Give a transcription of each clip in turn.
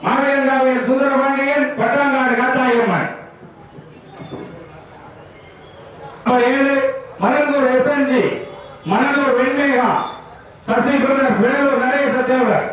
மாவிலங்காவில் Sundarapandian, Pattangadu Kathayamman. 7 மணந்தூர் SNG, மணந்தூர் வெண்மேகா, Sasi brothers, Vellore நரேச தேவர்.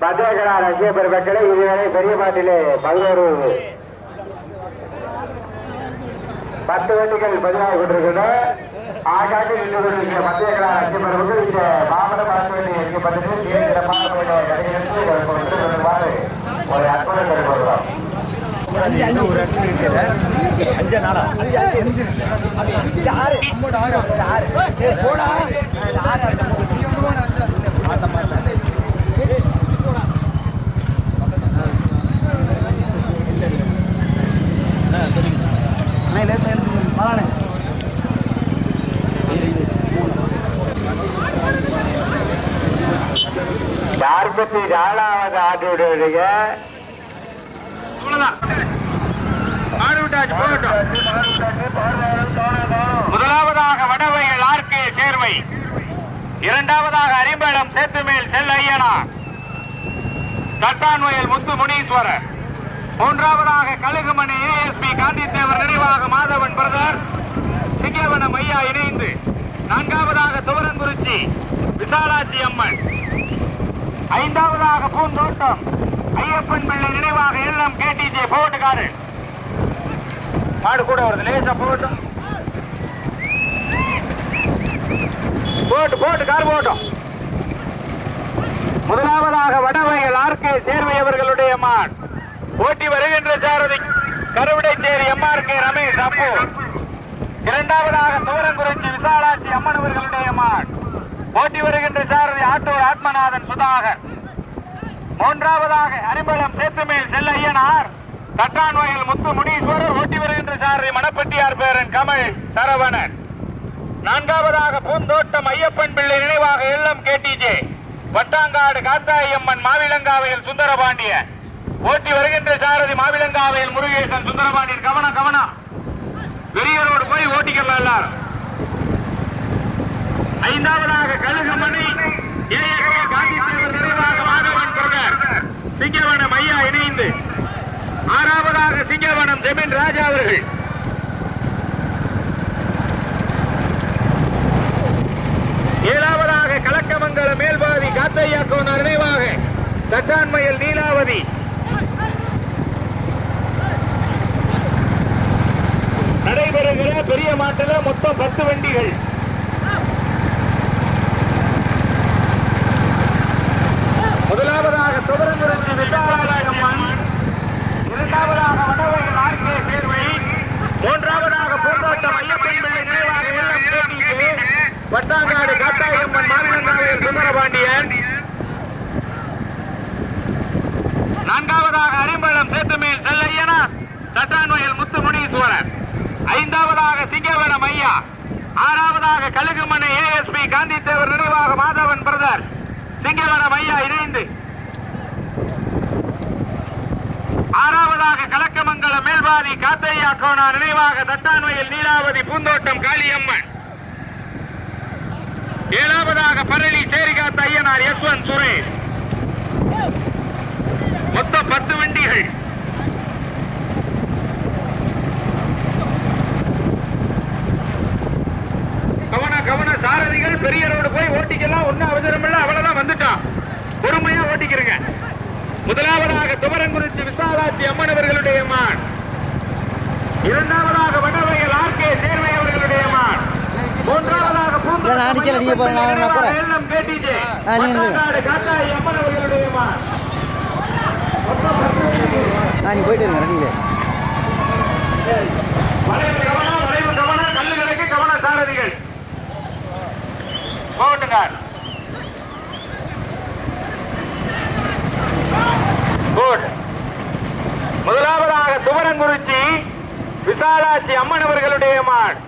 பத்திரகரார் அஞ்சே பெருமக்களை இதுவரை பெரிய பாட்டிலே 10 வண்டிகள் பதிலாக கொண்டிருக்கின்றன. ஆகாட்டில் நின்று கொண்டிருக்கிற பத்திரகரார் அஞ்சே பெருமக்கள் இந்த மாமல பறக்க வேண்டிய எரிக்கப்பட்டது ஒரு அற்புதம் எடுக்கிறோம். நாற்பத்தி 4வது ஆட்டோடைய முதலாவதாக வடவையில் ஆர்கே சேர்வை, இரண்டாவதாக அரிம்பலம் சேத்துமேல் செல் ஐயனார், தட்டான்வயல் முத்து முனீஸ்வரர், மூன்றாவதாக கழுகுமணி ஏஎஸ்பி காந்தித்தேவர் நினைவாக மாதவன் பிரதர் சிங்கவனம் ஐயா இணைந்து, நான்காவதாக துவரங்குறிச்சி விசாலாட்சி அம்மன், ஐந்தாவதாக பூந்தோட்டம் ஐயப்பன் பிள்ளை நினைவாக எல்லாம் கேடிஜே போட்டுக்காரு. மாடு கூட வருது, லேசா போட்டும் போட்டு கார் போட்டோம். முதலாவதாக வடவையில் ஆர்கே சேர்வை அவர்களுடைய மாட் போட்டி வருகின்ற சாரதி கருவிடைச்சேரி எம்ஆர்கே ரமேஷ் அப்பு. இரண்டாவதாக துவரங்குறிச்சி விசாலாட்சி அம்மன் அவர்களுடைய மாட் போட்டி வருகின்ற சாரதி ஆட்டூர் ஆத்மநாதன் சுதாகர். மூன்றாவதாக அரிம்பலம் சேத்துமேல் செல்ல ஐயனார், தட்டான்வயல் முத்து முனீஸ்வரர் ஓட்டி வருகின்ற சாரதி மணப்பட்டியார் பேரன் கமல் சரவணன். நான்காவதாக பூந்தோட்டம் ஐயப்பன் பிள்ளை நினைவாக எல்லம் கேடிஜே, வட்டாங்காடு காத்தாயம்மன், மாவிலங்காவையில் சுந்தரபாண்டிய ஓட்டி வருகின்ற சாரதி மாவிலங்காவையில் முருகேசன் சுந்தரபாண்டியன். கவனம் பெரியரோடு போய் ஓட்டிக்கலாம் எல்லாரும். ஐந்தாவதாக கழுகுமணி ஏஎஸ்பி காந்தித்தேவர் நினைவாக மாதவன் பிரதர் சிங்கவனம் ஐயா இணைந்து, ஆறாவதாக சிங்கவனம் ஜெமின் ராஜா அவர்கள். ஏழாவதாக கலக்கமங்கலம் மேல்பாதி காத்தையா கோனார் நினைவாக தட்டான்மயல் நீலாவதி. நடைபெறுகிற பெரிய மாட்டில மொத்தம் 10 வண்டிகள். முதலாவதாக துவரங்குறிச்சி விசாலாட்சியம்மன், இரண்டாவதாக வடவையில் ஆர்கே சேர்வை, மூன்றாவதாக பூந்தோட்டம் ஐயப்பன் பிள்ளை நினைவாக எல்லாம் கேடிஜே, வட்டாங்காடு காத்தாயம்மன், மாவிலங்காவையில் சுந்தரபாண்டியன். நான்காவதாக அரிம்பலம் சேத்துமேல் செல்லையனார், தட்டான்வயல் முத்து முனீஸ்வரர். ஐந்தாவதாக சிங்கவனம் ஐயா. ஆறாவதாக கழுகுமணி ஏஎஸ்பி காந்தித்தேவர் நினைவாக மாதவன் பிரதர் சிங்கவனம் ஐயா இணைந்து, ஆறாவதாக கலக்கமங்கலம் மேல்பாதி காத்தையா கோனார் நினைவாக தட்டான்வயல் நீலாவதி பூந்தோட்டம் காளியம்மன். ஏழாவதாக பரளி சேரிகாத்த ஐயனார் யஸ்வந்த் சுரேஷ். மொத்தம் 10 வண்டிகள். கவன சாரதிகள் பெரிய ரோடு போய் ஓட்டிக்கலாம், ஒன்னும் அவசரம் இல்ல, அவ்வளவுதான் வந்துட்டான், பொறுமையா ஓட்டிக்கிறங்க. முதலாவதாக துவரங்குறிச்சி விசாலாட்சி அம்மன் அவர்களுடைய மான், இரண்டாவதாக வடவையில் ஆர்கே சேர்வை அவர்களுடைய மான், மூன்றாவதாக பூந்தோட்டம் எல்லம் கேடிஜே, வட்டாங்காடு காத்தாயி அம்மன் அவர்களுடைய மான். போயிட்டு வளைவு கவனம், கல்லுகளுக்கு கவன சாரதிகள் போட்டுங்க. முதலாவதாக துவரங்குறிச்சி விசாலாட்சி அம்மன் அவர்களுடைய மாடு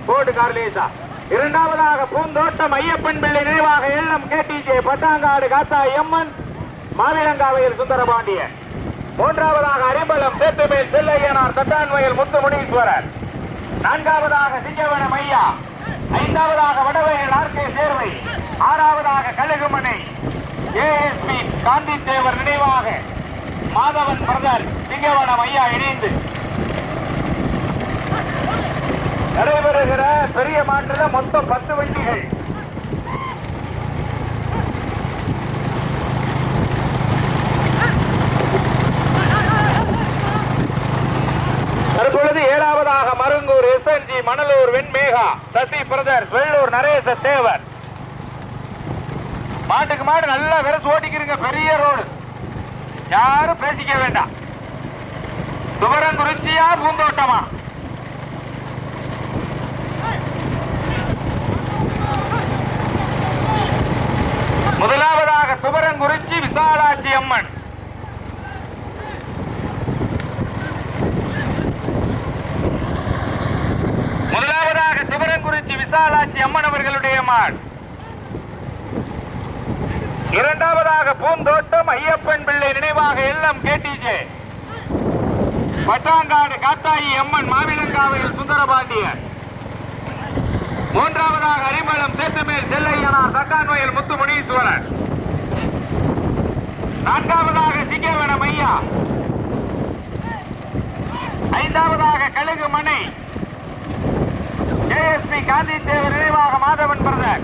கோடு கார்லேசா. இரண்டாவதாக பூந்தோட்டம் ஐயப்பன் பிள்ளை நினைவாக எல்லம் கேடிஜே பட்டாங்காடு காத்தாய் அம்மன் மாவிலங்காவையில் சுந்தரபாண்டியன். மூன்றாவதாக அரிம்பலம் சேத்துமேல் செல்லையனார் தட்டான்வயல் முத்துமுனீஸ்வரர். நான்காவதாக சிங்கவனம் ஐயா. ஐந்தாவதாக வடவயல் ஆர்கே சேர்வை. ஆறாவதாக கழுகுமனை ஏஎஸ்பி காந்தி தேவர் நினைவாக மாதவன் பிரதர் சிங்கவனம் ஐயா இணைந்து நடைபெறுகிற பெரிய மாற்றுல மொத்தம் 10 வண்டிகள். தற்பொழுது 7வதாக மருங்கூர் எஸ்என்ஜி மணலூர் வெண்மேகா சசி பிரதர்ஸ் வெள்ளூர் நரேச தேவர். மாட்டுக்கு மாடு நல்லா விரசு ஓட்டிக்கிறீங்க. பெரிய ரோடு, யாரும் பேசிக்க வேண்டாம். துவரங்குறிச்சியா பூந்தோட்டமா? முதலாவதாக துவரங்குறிச்சி விசாலாட்சி அம்மன். முதலாவதாக துவரங்குறிச்சி விசாலாட்சி அம்மன் அவர்களுடைய மாடு. இரண்டாவதாக பூந்தோட்டம் ஐயப்பன் பிள்ளை நினைவாக எல்லம் கேடிஜே பட்டாங்காடு காத்தாயி அம்மன் மாவிலங்காவையில் சுந்தரபாண்டியன். மூன்றாவதாக அரிமளம் சேத்துமேல் செல்லையனார் தட்டான்வயல் முத்துமுனீஸ்வரர். நான்காவதாக சிங்கவனம் ஐயா. ஐந்தாவதாக கழுகு மனை ஏஎஸ்பி காந்தி தேவர் நினைவாக மாதவன் பிரதர்.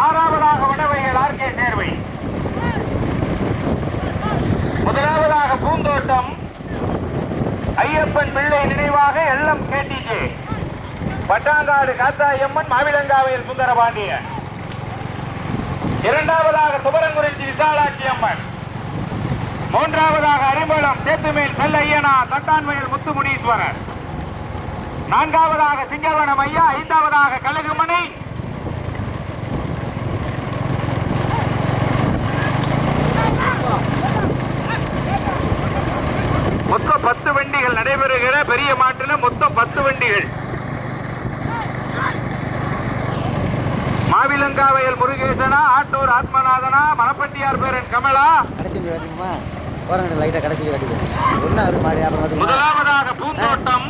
ஆறாவதாக வடவயல் ஆர்கே சேர்வை. முதலாவதாக பூந்தோட்டம் ஐயப்பன் பிள்ளை நினைவாக எல்லம் கேடிஜே பட்டாங்காடு காத்தாயம்மன் மாவிலங்காவையில் சுந்தரபாண்டியன். இரண்டாவதாக துவரங்குறிச்சி விசாலாட்சி அம்மன். மூன்றாவதாக அரிம்பலம் சேத்துமேல் செல்லையனா தட்டான்வயல் முத்துமுனீஸ்வரர். நான்காவதாக சிங்கவனம் ஐயா. ஐந்தாவதாக கழுகுமணி. மொத்தம் 10 வண்டிகள் நடைபெறுகிற பெரிய மாட்டில் மொத்தம் 10 வண்டிகள். மாவிலங்காவையில் முருகேசனா, ஆட்டூர் ஆத்மநாதனா, மணப்பட்டியார் பேரன் கமலா. முதலாவதாக பூந்தோட்டம்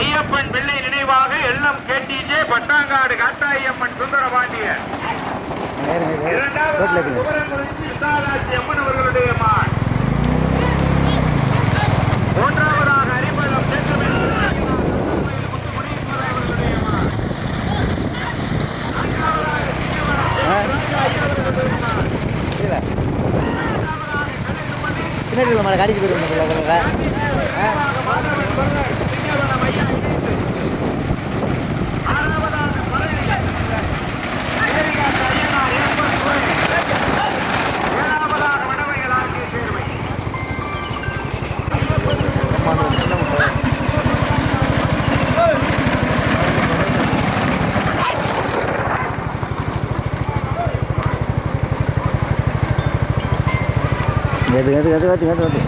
ஐயப்பன் பிள்ளை நினைவாக எல்லம் கேடிஜே பட்டாங்காடு காத்தாயம்மன் சுந்தரபாண்டியன். இரண்டாவதாக துவரங்குறிச்சி விசாலாட்சி அம்மன் அவர்களுடைய மான். மூன்றாவதாக அரிமளம் சேத்துமேல் முத்துமுனீஸ்வரர் அவர்களுடைய மான். நான்காவதாக பின்னாடி கடிக்கு போயிருந்தோம். Ganti.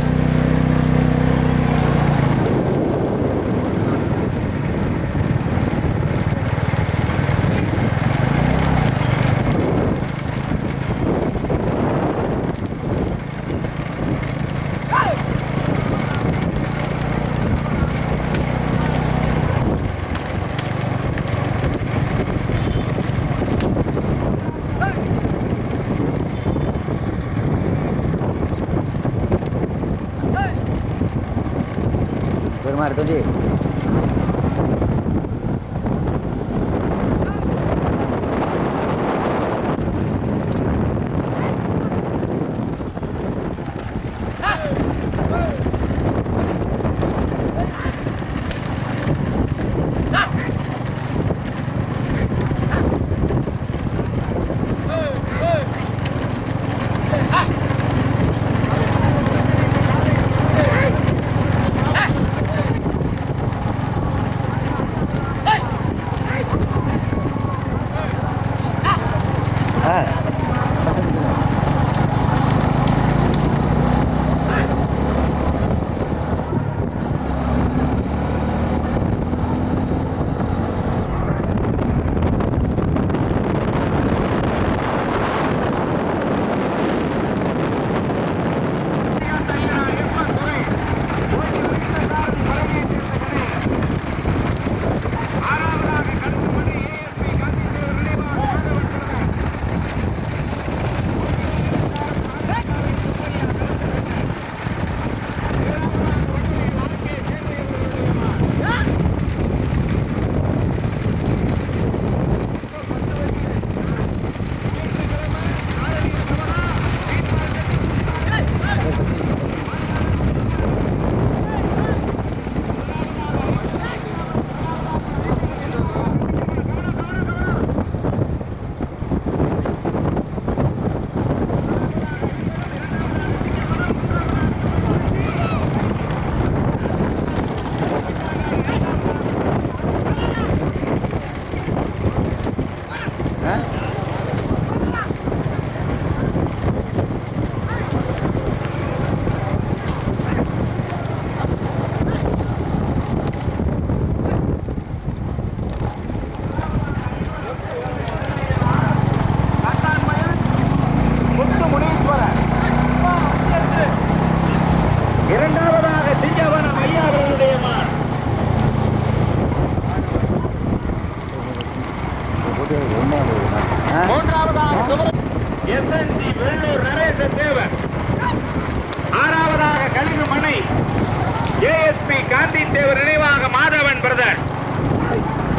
Bermar tu dia.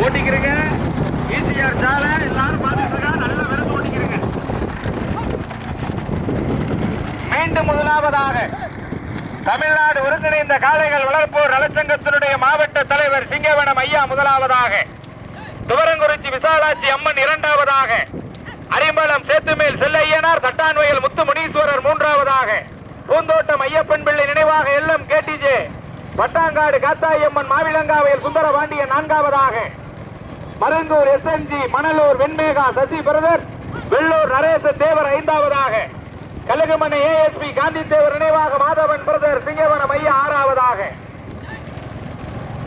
ஓட்டிக்கிறீங்க. ஈசிஆர் சாலை எல்லாரும் பார்த்துட்டு இருக்கா, நல்ல விரத்து ஓட்டிக்கிறீங்க. மீண்டும் முதலாவதாக தமிழ்நாடு ஒருங்கிணைந்த காளைகள் வளர்ப்போர் நலச்சங்கத்தினுடைய மாவட்ட தலைவர் சிங்கவனம் ஐயா முதலாவதாக, துவரங்குறிச்சி விசாலாட்சி அம்மன் இரண்டாவதாக, அரிம்பலம் சேத்துமேல் செல்லையனார் தட்டான்வயல் முத்து முனீஸ்வரர் மூன்றாவதாக, பூந்தோட்டம் ஐயப்பன் பிள்ளை நினைவாக எல்லம் கேடிஜே பட்டாங்காடு காத்தாயம்மன் மாவிலங்காவையில் சுந்தர பாண்டியன் நான்காவதாக, மருங்கூர் எஸ்என்ஜி மணலூர் வெண்மேகா சசி பிரதர் வெள்ளூர் நரேச தேவர் ஐந்தாவதாக, கலகமனை ஏஎஸ்பி காந்தி தேவர் நினைவாக மாதவன் பிரதர் சிங்கவனம் ஐயா ஆறாவதாக.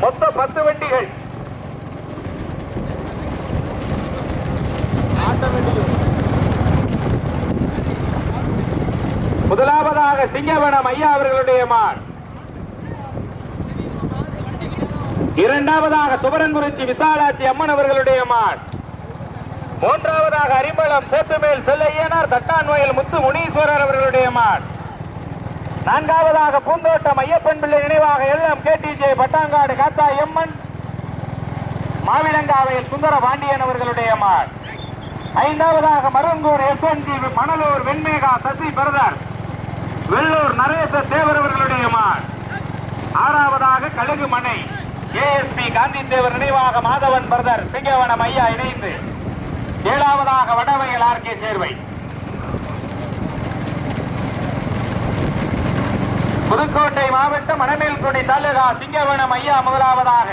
மொத்தம் 10 வண்டிகள். முதலாவதாக சிங்கவனம் ஐயா அவர்களுடைய மார், இரண்டாவதாக துவரங்குறிச்சி விசாலாட்சி அம்மன் அவர்களுடைய மார், மூன்றாவதாக அரிம்பலம் சேத்துமேல் செல்லையனார் தட்டான்வயல் முத்து முனீஸ்வரர் அவர்களுடைய மார், நான்காவதாக பூந்தோட்டம் ஐயப்பன் பிள்ளை நினைவாக எல்லம் கேடிஜே பட்டாங்காடு காத்தாயம்மன் மாவிலங்காவையில் சுந்தர பாண்டியன் அவர்களுடைய மார், ஐந்தாவதாக மருங்கூர் எஸ்என்ஜி மணலூர் வெண்மேகா சசி பிரதர் வெள்ளூர் நரேச தேவர் அவர்களுடைய மார், ஆறாவதாக கழுகுமனை ஏஎஸ்பி காந்தி தேவர் நினைவாக மாதவன் பிரதர் சிங்கவனம் ஐயா இணைந்து, ஏழாவதாக வடவயல் ஆர்கே சேர்வை. புதுக்கோட்டை மாவட்டம் மணமேல்குடி தாலுகா சிங்கவனம் ஐயா முதலாவதாக,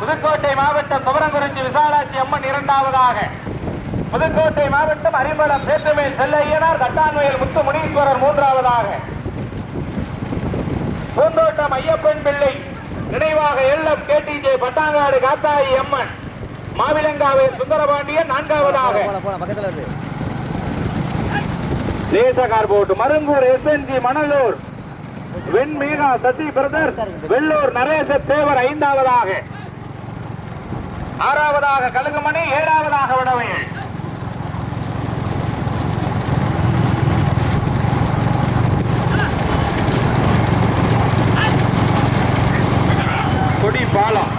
புதுக்கோட்டை மாவட்டம் துவரங்குறிச்சி விசாலாட்சி அம்மன் இரண்டாவதாக, புதுக்கோட்டை மாவட்டம் அரிம்பலம் சேத்துமேல் செல்லையனார் தட்டான்வயல் முத்து முனீஸ்வரர் மூன்றாவதாக, பூந்தோட்டம் ஐயப்பன் பிள்ளை நினைவாக எல்லம் கேடிஜே பட்டாங்காடு காத்தாயி அம்மன் மாவிலங்காவை சுந்தரபாண்டியன் நான்காவதாக, பக்கத்துல இருக்கு தேசகார் போட்டு மருங்கூர் எஸ்என்ஜி மணலூர் வெண்மேகா சசி பிரதர் வெள்ளூர் நரேச தேவர் ஐந்தாவதாக, ஆறாவதாக கழுகுமணி, ஏழாவதாக வடவயல். கொடி பாலம்.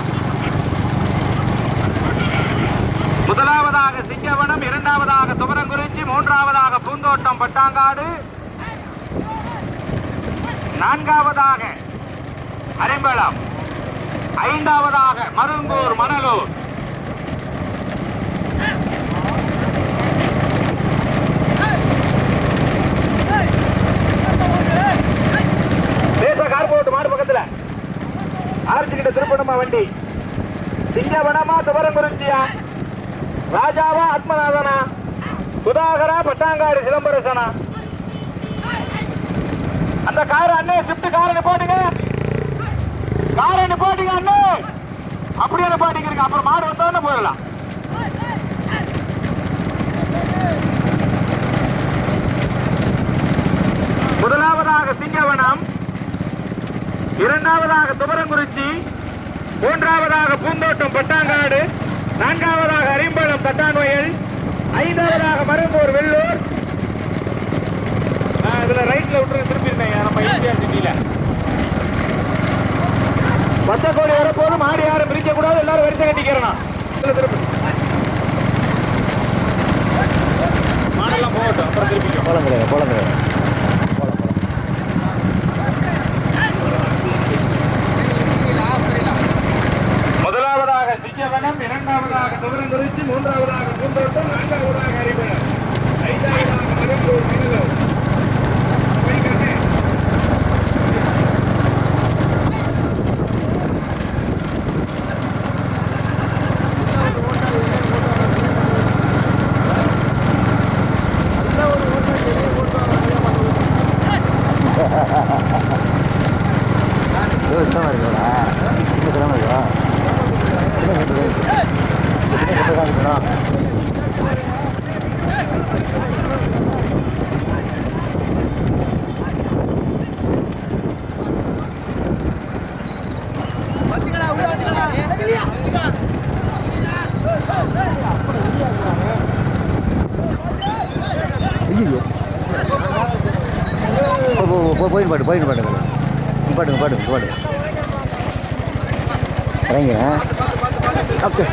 முதலாவதாக சிங்கவனம், இரண்டாவதாக துவரங்குறிச்சி, மூன்றாவதாக பூந்தோட்டம் பட்டாங்காடு, நான்காவதாக அரிம்பலம், ஐந்தாவதாக மருங்கூர் மணலூர். தேச கார்போர்ட் மாடு பக்கத்துல ஆர்ச்சிக்கிட்ட திருப்பணமா வண்டி. சிங்கவனமா துவரங்குறிச்சியா, ராஜாவா ஆத்மநாதனா, சுதாகரா பட்டாங்காடு சிதம்பரசனா? அந்த கார் அண்ணே ஷிப்ட் காரை போட்டுங்க, காரை போட்டுங்க அண்ணே, அப்படியே பாட்டிக்கிறீங்க. அப்புறம் மாடு வந்தோன்னு போயிடலாம். முதலாவதாக சிங்கவனம், இரண்டாவதாக துவரங்குறிச்சி, மூன்றாவதாக பூந்தோட்டம் பட்டாங்காடு, நான்காவதாக அரிம்பலம் தட்டான்வயல், ஐந்தாவதாக மருங்கூர் வெள்ளூர். இதுல ரைட்ல விட்டு திருப்பிருந்தேன் நம்ம ஈசிஆர் சிட்டியில. பச்சைக்கோடி வரப்போது மாடு யாரும் பிரிக்க கூடாது, எல்லாரும் வரிசை கட்டிக்கிறோம். மாடெல்லாம் போகட்டும், அப்புறம் திருப்பிக்கும். போலந்துரு முதலாவதாக சிங்கவனம், இரண்டாவதாக துவரங்குறிச்சி, மூன்றாவதாக பூந்தோட்டம், நான்காவதாக அரிம்பலம், ஐந்தாவதாக மருங்கூர் வெள்ளூர். போயிட்டு பாட்டுங்க இறங்க. ஓகே.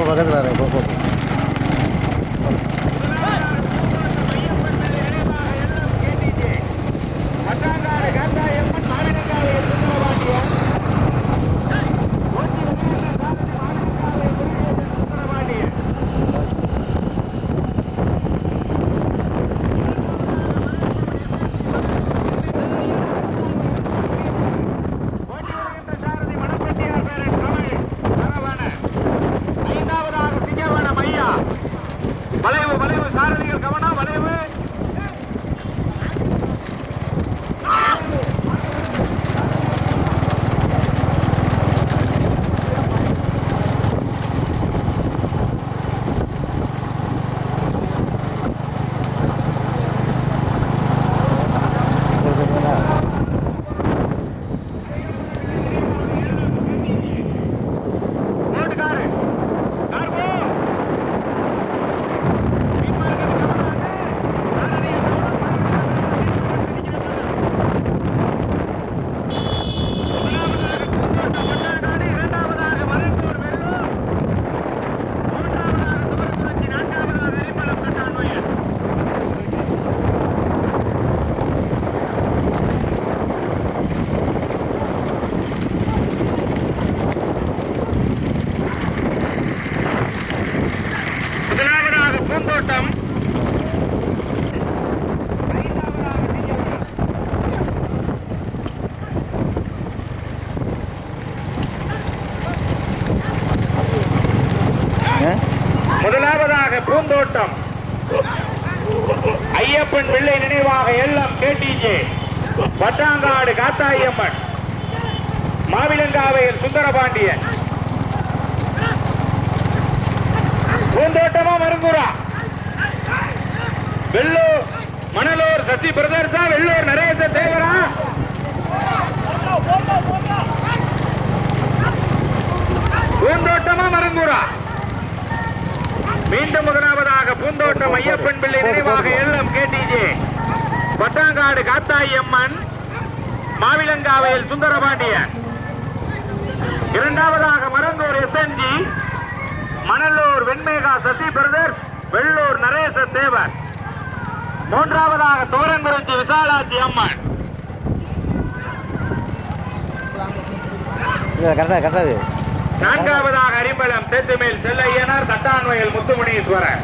பக்கத்தில் வரேன் போ ஐந்தாவதாக சிங்கவன மையா ஐயப்பன் பிள்ளை நினைவாக எல்லம் கேடிஜே பட்டாங்காடு காத்தாயம்மன் மாவிலங்காவையில் சுந்தரபாண்டியன் பூந்தோட்டமா மருங்கூரா வெள்ளூர் மணலூர் சசி பிரதர்ஸா வெள்ளூர் நரேச தேவரா பூந்தோட்டமா மருங்கூரா மீண்டும் முதலாவதாக பூந்தோட்டம் ஐயப்பன் பிள்ளை நினைவாக எல்லம் கேடிஜே பட்டாங்காடு காத்தாயம்மன் மாவிலங்காவையில் சுந்தரபாண்டியன் இரண்டாவதாக மருங்கூர் எஸ்என்ஜி மணலூர் வெண்மேகா சசி பிரதர்ஸ் வெள்ளூர் நரேச தேவர் மூன்றாவதாக துவரங்குறிச்சி விசாலாட்சி அம்மன் கரெக்டா நான்காவதாக அரிம்பலம் சேத்துமேல் செல்லையனார் தட்டான்வயல் முத்துமுனீஸ்வரர்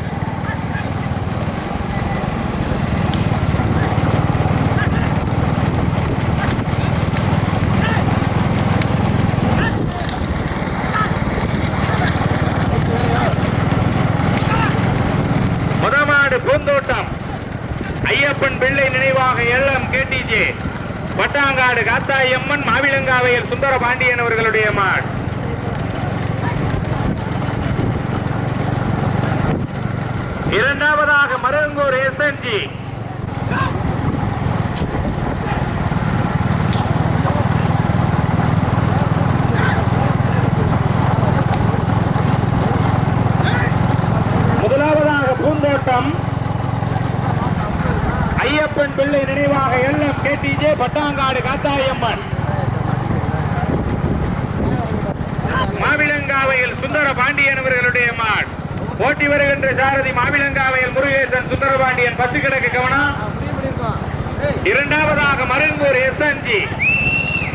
முதமாடு பூந்தோட்டம் ஐயப்பன் பிள்ளை நினைவாக எல்லம் கேடிஜே பட்டாங்காடு காத்தாயம்மன் மாவிலங்காவையில் சுந்தரபாண்டியன் அவர்களுடைய மாடு இரண்டாவதாக மருங்கூர் எஸ்என்ஜி முதலாவதாக பூந்தோட்டம் ஐயப்பன் பிள்ளை நினைவாக எல்லம் கேடிஜே பட்டாங்காடு காத்தாயம்மன் மாவிலங்காவையில் சுந்தரபாண்டியன் அவர்களுடைய மாடு போட்டி வருகின்ற சாரதி மாவிலங்காவையில் முருகேசன் சுந்தரபாண்டியன் பத்து கிழக்கு கவனம். இரண்டாவதாக மருங்கூர் எஸ்என்ஜி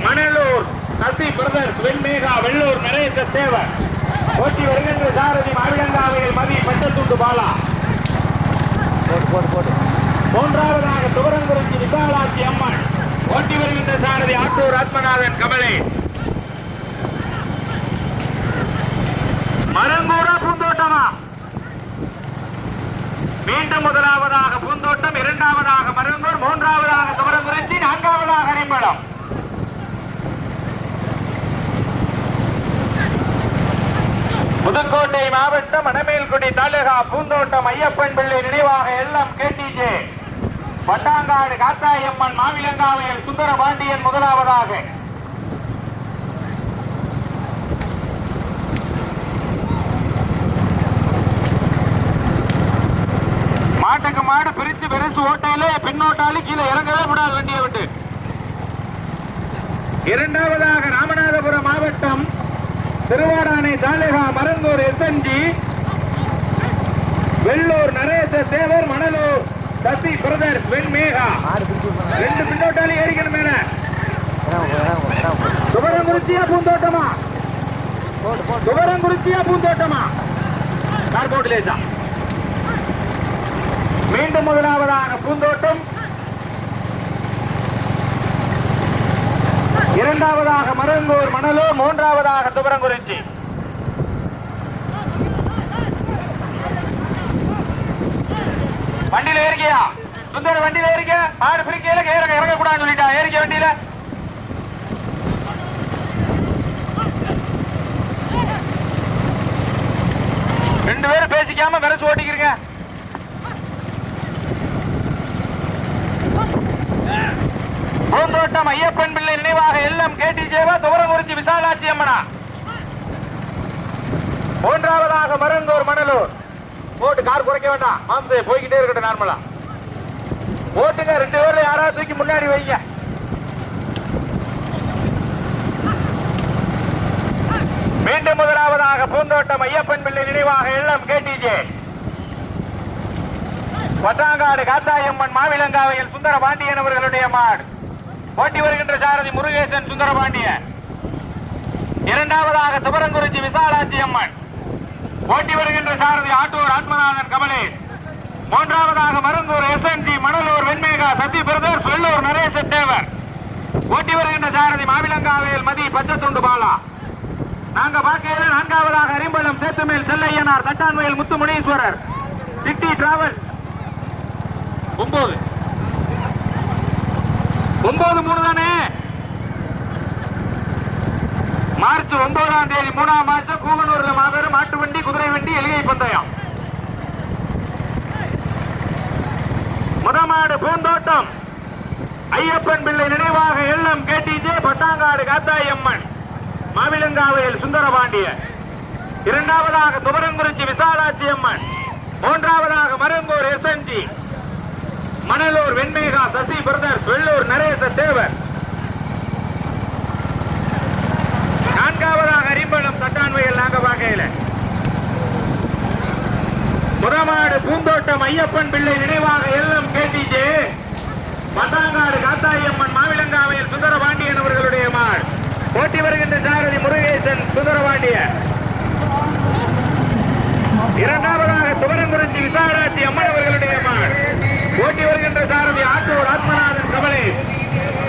மணலூர் சசி பிரதர்ஸ் வெண்மேகா வெள்ளூர் நரேச தேவர் போட்டி வருகின்ற சாரதி மாவிலங்காவையில் மதி பச்சத்துண்டு பாலா. மூன்றாவதாக துவரங்குறிச்சி விசாலாட்சி அம்மன் போட்டி வருகின்ற சாரதி ஆட்டூர் ஆத்மநாதன் கமலே. மருங்கூரா பூந்தோட்டமா? மீண்டும் முதலாவதாக பூந்தோட்டம், இரண்டாவதாக மருங்கூர், மூன்றாவதாக துவரங்குறிச்சி, நான்காவதாக அரிம்பலம். புதுக்கோட்டை மாவட்டம் மணமேல்குடி தாலுகா பூந்தோட்டம் ஐயப்பன் பிள்ளை நினைவாக எல்லம் கேடிஜே பட்டாங்காடு காத்தாயம்மன் மாவிலங்காவையில் சுந்தரபாண்டியன் முதலாவதாக. மாட்டுக்கு மாடு பிரிச்சு பெருசு ஓட்டையில பின்னோட்டாலி கீழே இறங்கவே கூடாது வண்டியை விட்டு. இரண்டாவதாக ராமநாதபுரம் மாவட்டம் திருவாடானை தாலுகா மருங்கூர் எஸ்என்ஜி வெள்ளூர் நரேச தேவர் மணலூர் சசி பிரதர்ஸ் வெண்மேகா. ரெண்டு பின்னோட்டாலி ஏறிக்கணும் மேல. துவரங்குறிச்சியா பூந்தோட்டமா? துவரங்குறிச்சியா பூந்தோட்டமா? கார்போர்ட்லேசா. மீண்டும் முதலாவதாக பூந்தோட்டம், இரண்டாவதாக மருங்கூர் மணலூர், மூன்றாவதாக துவரங்குறிச்சி. வண்டியில ஏறிக்கையா சுந்தர? வண்டியில ஏறிக்க. மாடு பிரிக்கையில இறங்க கூடாதுன்னு சொல்லிட்டா. ஏறிக்க வண்டியில. ரெண்டு பேரும் பேசிக்காம விரசு ஓட்டிக்கிறீங்க. பூந்தோட்டம் ஐயப்பன் பிள்ளை நினைவாக எல்லம் கேடிஜேவா துவரங்குறிச்சி விசாலாட்சி அம்மனா. மூன்றாவதாக மருங்கூர் மணலூர். போட்டு கார் குறைக்க வேண்டாம், மாம்சே போய்கிட்டே இருக்கட்டும். நார்மலா ஓட்டுங்க. ரெண்டு பேர்ல யாராவது தூக்கி முன்னாடி வைங்க. மீண்டும் முதலாவதாக பூந்தோட்டம் ஐயப்பன் பிள்ளை நினைவாக எல்லம் கேடிஜே பட்டாங்காடு காத்தாயம்மன் மாவிலங்காவையில் சுந்தரபாண்டியன் அவர்களுடைய மாடு. போட்டி வருகின்ற சாரதி முருகேசன் சுந்தரபாண்டியன். இரண்டாவதாக துவரங்குறிச்சி விசாலாட்சி அம்மன். போட்டி வருகின்ற சாரதி ஆட்டூர் ஆத்மநாதன் கமலேஷ். மூன்றாவதாக மருங்கூர் எஸ்என்ஜி மணலூர் வெண்மேகா சசி பிரதர்ஸ் வெள்ளூர் நரேச தேவர். போட்டி வருகின்ற சாரதி மாவிலங்காவையில் மதி பச்சத்துண்டு பாலா. நாங்க பார்க்கையில நான்காவதாக அரிம்பலம் சேத்துமேல் செல்லையனார் தட்டான்வயல் முத்துமுனீஸ்வரர் சிட்டி டிராவல். 9 9-3 தானே. மார்ச் 9ஆம் தேதி 3ஆம் மாசம் கூவனூர்ல மாபெரும் மாட்டு வண்டி, குதிரை வண்டி, எலிகை பந்தயம். முதமாடு பூந்தோட்டம் ஐயப்பன் பிள்ளை நினைவாக எல்லம் கேடிஜே பட்டாங்காடு காத்தாயம்மன் மாவிலங்காவையில் சுந்தரபாண்டிய. இரண்டாவதாக துவரங்குறிச்சி விசாலாட்சி அம்மன். மூன்றாவதாக மருங்கூர் எஸ்என்ஜி, மணலூர் வெண்மேகா சசி பிரதர்ஸ், வெள்ளூர் நரேச தேவர். நான்காவதாக அரிம்பலம் தட்டான்வயல் நாகபாகையில. முதமாடு பூந்தோட்டம் ஐயப்பன் பிள்ளை நினைவாக எல்லம் கேடிஜே பட்டாங்காடு காத்தாயம்மன் மாவிலங்காவையில் சுந்தரபாண்டியன் அவர்களுடைய மாடு. போட்டி வருகின்ற சாரதி முருகேசன் சுந்தரபாண்டிய. இரண்டாவதாக துவரங்குறிச்சி விசாலாட்சி அம்மன் அவர்களுடைய மாடு. போட்டி வருகின்ற சாரதி ஆட்டூர் ஆத்மநாதன் கமலே.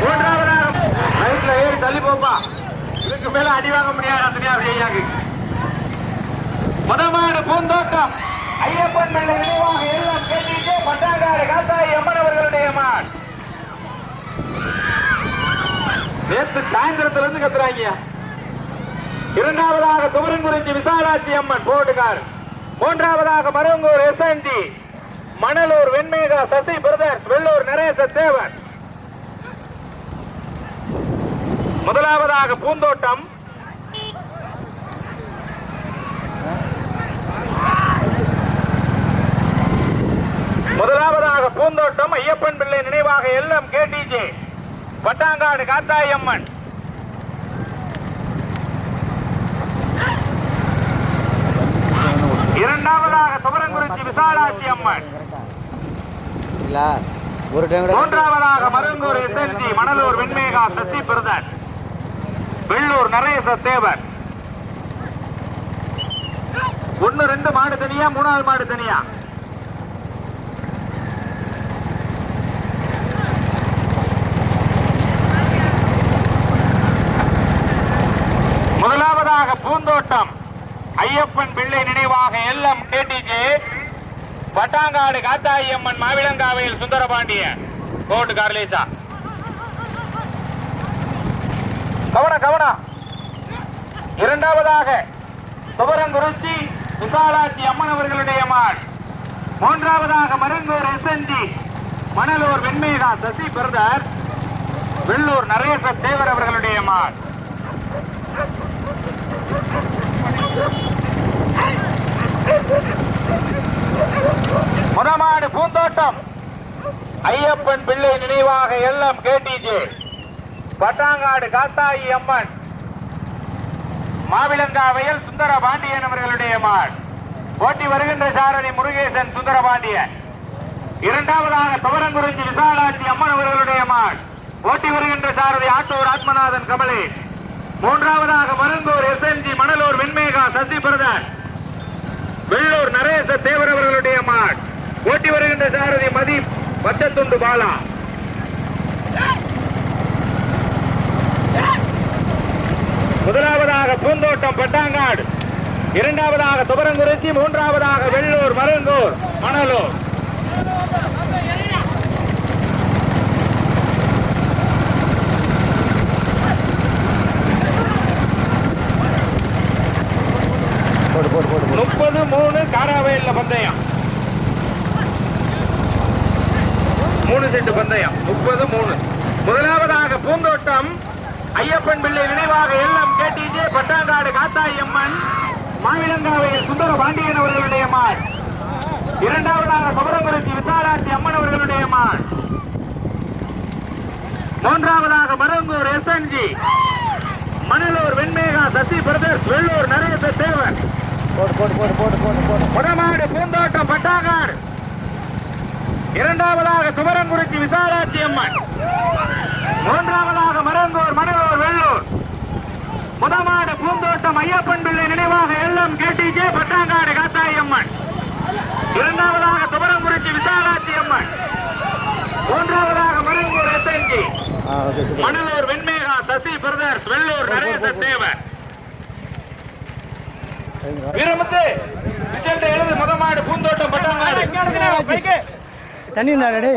மூன்றாவதாக ரைட்ல ஏறி தள்ளி போப்பா, இதுக்கு மேல அடி வாங்க முடியாது. முதமாடு பூந்தோட்டம் ஐயப்பன் பிள்ளை நினைவாக எல்லாம் கேட்டீங்க பட்டாங்காடு காத்தாயி அம்மன் அவர்களுடைய மாடு. நேற்று சாயந்தரத்துல இருந்து கத்துறாங்க. இரண்டாவதாக துவரங்குறிச்சி விசாலாட்சி அம்மன் போட்டுக்கார். மூன்றாவதாக மருங்கூர் எஸ்என்ஜி, மணலூர் வெண்மேகா சசி பிரதர்ஸ், வெள்ளூர் நரேச தேவர். முதலாவதாக பூந்தோட்டம் ஐயப்பன் பிள்ளை நினைவாக எல்லம் கேடிஜே பட்டாங்காடு காத்தாயம்மன். இரண்டாவதாக துவரங்குறிச்சி விசாலாட்சி அம்மன். மூன்றாவதாக மருங்கூர் எஸ்என்ஜி, மணலூர் வெண்மேகா சசி பிரதர், வெள்ளூர் நரேச தேவர். 1-2 மாடு தனியா, 3வது மாடு தனியா. முதலாவதாக பூந்தோட்டம் ஐயப்பன் பிள்ளை நினைவாக எல்லம் கேடிஜே பட்டாங்காடு காத்தாயம்மன் மாவிலங்காவையில் சுந்தரபாண்டிய கோட்டு கார்லேசா. கவன. இரண்டாவதாக துவரங்குறிச்சி விசாலாட்சி அம்மன் அவர்களுடைய மாள். மூன்றாவதாக மருங்கூர் எஸ்என்ஜி, மணலூர் வெண்மேகா சசி பிரதர், வெள்ளூர் நரேச தேவர் அவர்களுடைய மாள். முதமாடு பூந்தோட்டம் ஐயப்பன் பிள்ளை நினைவாக எல்லம் கேடிஜே பட்டாங்காடு காத்தாயி அம்மன் மாவிலங்காவையில் சுந்தரபாண்டியன் அவர்களுடைய மாடு. போட்டி வருகின்ற சாரதி முருகேசன் சுந்தரபாண்டிய. இரண்டாவதாக துவரங்குறிச்சி விசாலாட்சி அம்மன் அவர்களுடைய மாடு. போட்டி வருகின்ற சாரதி ஆட்டூர் ஆத்மநாதன் கமலே. மூன்றாவதாக மருங்கூர் எஸ்என்ஜி, மணலூர் வெண்மேகா சசி பிரதர், வெள்ளூர் நரேச தேவர் அவர்களுடைய மாடு. போட்டி வருகின்ற சாரதி மதி பச்சத்துண்டு பாலா. முதலாவதாக பூந்தோட்டம் பட்டாங்காடு, இரண்டாவதாக துவரங்குறிச்சி, மூன்றாவதாக வெள்ளூர் மருங்கூர் மணலூர். போடு 30-3 காராவயல்ல பந்தயம். 3 செட்டு பந்தயம். 30-3. முதலாவதாக பூந்தோட்டம் ஐயப்பன் பிள்ளை நினைவாக எல்லம் கேடிஜே பட்டாங்காடு காத்தாயம்மன் மாவிலங்காவையில் சுந்தரபாண்டியன் அவர்களுடைய மாள். இரண்டாவதாக துவரங்குறிச்சி விசாலாட்சி அம்மன் அவர்களுடைய மாள். மூன்றாவதாக மருங்கூர் எஸ்என்ஜி, மணலூர் வெண்மேகா சசி பிரதர்ஸ், வெள்ளூர் நரேச தேவர். முதமாடு பூந்தோட்டம் பட்டாங்காடு. இரண்டாவதாக துவரங்குறிச்சி விசாலாட்சி அம்மன். மூன்றாவதாக மருங்கூர் மணலூர் வெள்ளூர். முதமாடு பூந்தோட்டம் ஐயப்பன் பிள்ளை நினைவாக எல்லம் கேடிஜே பட்டாங்காடு காத்தாயம்மன். இரண்டாவதாக துவரங்குறிச்சி விசாலாட்சி அம்மன். மூன்றாவதாக மருங்கூர் எஸ்என்ஜி, மணலூர் வெண்மேகா சசி பிரதர்ஸ், வெள்ளூர் நரேச தேவர். வீரமுத்து எழுது முதமாடு பூந்தோட்டம் பட்டாங்காடு. தண்ணி இருந்தா டே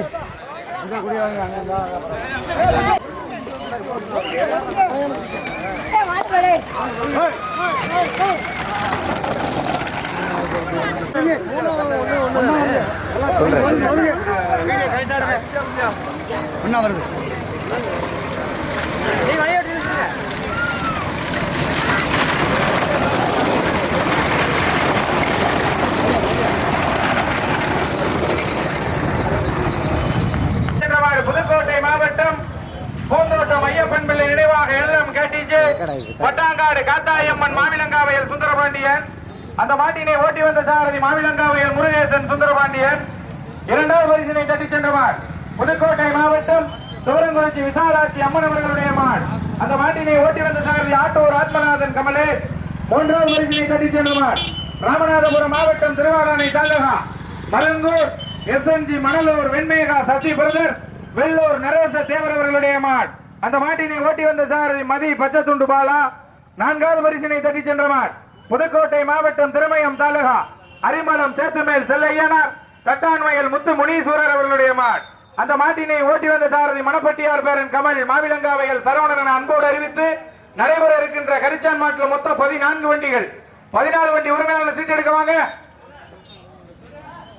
ஒன்னா வருது புதுக்கோட்டை மாவட்டம் பூந்தோட்டம் ஐயப்பன் பிள்ளை நினைவாக எழுதம் கேட்டிச்சு பட்டாங்காடு காத்தாயம்மன் மாவிலங்காவையல் சுந்தரபாண்டியன். அந்த மாட்டினை ஓட்டி வந்த சாரதி மாவிலங்காவையல் முருகேசன் சுந்தரபாண்டியன். இரண்டாவது பரிசினை தட்டிச் சென்றவர் புதுக்கோட்டை மாவட்டம் துவரங்குறிச்சி விசாலாட்சி அம்மன் அவர்களுடைய மாட். அந்த மாட்டினை ஓட்டி வந்த சாரதி ஆட்டூர் ஆத்மநாதன் கமலேஷ். மூன்றாவது பரிசினை தட்டிச் சென்றவர் ராமநாதபுரம் மாவட்டம் திருவாடானை தாலுகா மலங்கூர் SNG மணலூர் வெண்மேகா சசி பிரதர் வெள்ளூர் நரேச தேவர் அவர்களுடைய மாட். அந்த மாட்டினை ஓட்டி வந்த சாரதி மதி பச்சத்துண்டு பாலா. நான்காவது பரிசினை தட்டி சென்ற மாட் புதுக்கோட்டை மாவட்டம் திருமயம் தாலுகா அரிமளம் சேத்துமேல் செல்லையனார் கட்டான்வயல் முத்து முனீஸ்வரர் அவர்களுடைய மாட். அந்த மாட்டினை ஓட்டி வந்த சாரதி மணப்பட்டியார் பேரன் கமல் மாவிலங்காவையல் சரவணன் அன்போடு அறிவித்து நடைபெற இருக்கின்ற கரிச்சான் மாட்டில் மொத்தம் 14 வண்டிகள். 14 வண்டி உரிமையாளர் சீட் எடுக்க வாங்க.